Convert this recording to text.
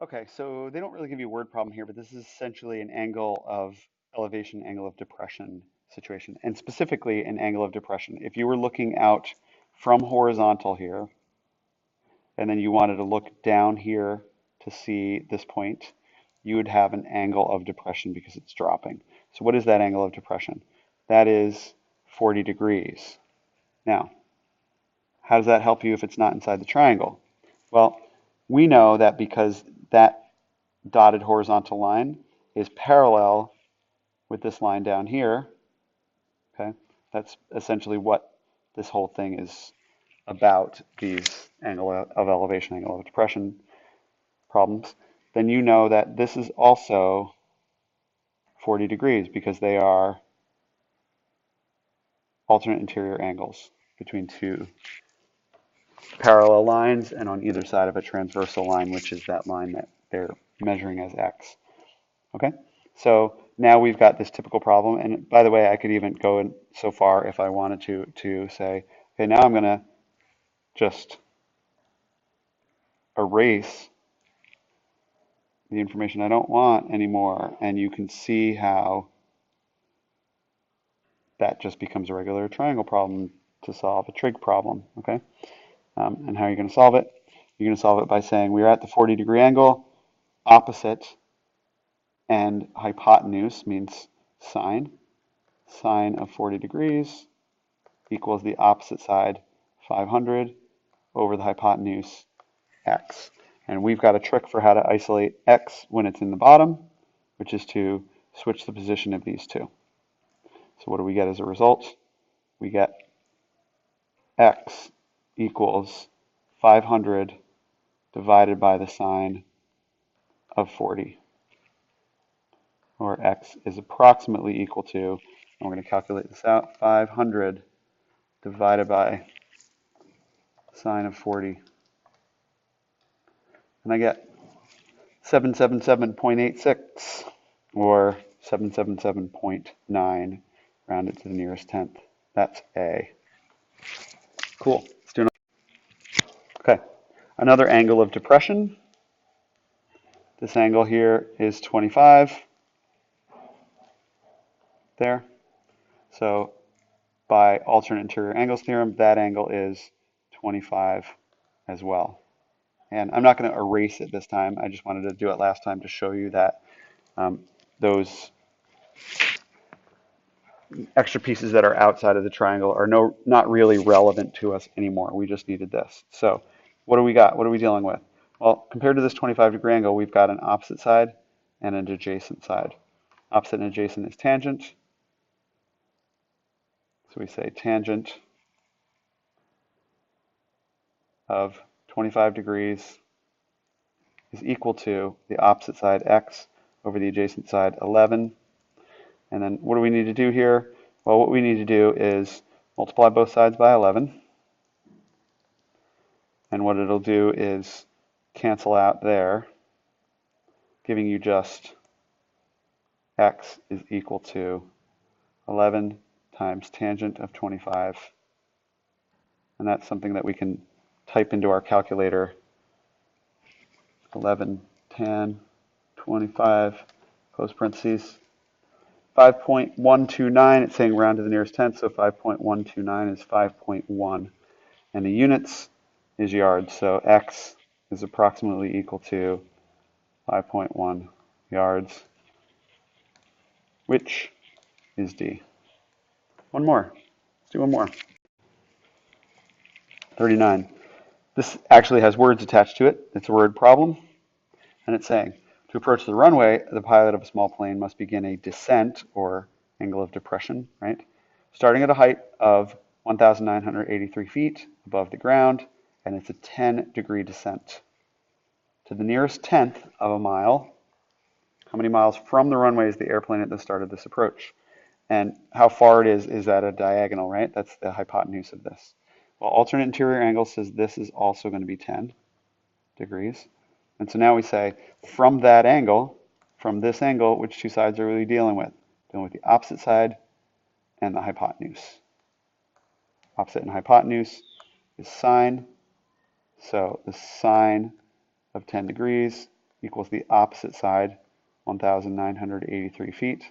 Okay, so they don't really give you a word problem here, but this is essentially an angle of elevation, angle of depression situation, and specifically an angle of depression. If you were looking out from horizontal here, and then you wanted to look down here to see this point, you would have an angle of depression because it's dropping. So what is that angle of depression? That is 40 degrees. Now, how does that help you if it's not inside the triangle? Well, we know that because that dotted horizontal line is parallel with this line down here, okay? That's essentially what this whole thing is about, these angle of elevation, angle of depression problems. Then you know that this is also 40 degrees because they are alternate interior angles between two parallel lines and on either side of a transversal line, which is that line that they're measuring as x. Okay, so now we've got this typical problem. And by the way, I could even go in so far if I wanted to say, okay, now I'm going to just erase the information I don't want anymore. And you can see how that just becomes a regular triangle problem to solve a trig problem. Okay, and how are you going to solve it? You're going to solve it by saying we're at the 40-degree angle, opposite and hypotenuse means sine. Sine of 40 degrees equals the opposite side, 500, over the hypotenuse, x. And we've got a trick for how to isolate x when it's in the bottom, which is to switch the position of these two. So what do we get as a result? We get x equals 500 divided by the sine of 40, or x is approximately equal to, and we're going to calculate this out, 500 divided by sine of 40. And I get 777.86, or 777.9, rounded to the nearest tenth. That's A. Cool. Let's do another. Okay. Another angle of depression. This angle here is 25. There. So by alternate interior angles theorem, that angle is 25 as well. And I'm not going to erase it this time. I just wanted to do it last time to show you that those extra pieces that are outside of the triangle are not really relevant to us anymore. We just needed this. So what do we got? What are we dealing with? Well, compared to this 25-degree angle, we've got an opposite side and an adjacent side. Opposite and adjacent is tangent. So we say tangent of 25 degrees is equal to the opposite side, x, over the adjacent side, 11. And then what do we need to do here? Well, what we need to do is multiply both sides by 11. And what it'll do is cancel out there, giving you just x is equal to 11 times tangent of 25. And that's something that we can type into our calculator. 11 tan 25, close parentheses. 5.129, it's saying round to the nearest tenth, so 5.129 is 5.1. And the units is yards, so x is approximately equal to 5.1 yards, which is D. One more. Let's do one more. 39. This actually has words attached to it. It's a word problem, and it's saying, to approach the runway, the pilot of a small plane must begin a descent, or angle of depression, right? Starting at a height of 1,983 feet above the ground, and it's a 10-degree descent. To the nearest tenth of a mile, how many miles from the runway is the airplane at the start of this approach? And how far it is at a diagonal, right? That's the hypotenuse of this. Well, alternate interior angle says this is also going to be 10 degrees. And so now we say, from that angle, from this angle, which two sides are we dealing with? Dealing with the opposite side and the hypotenuse. Opposite and hypotenuse is sine. So the sine of 10 degrees equals the opposite side, 1,983 feet.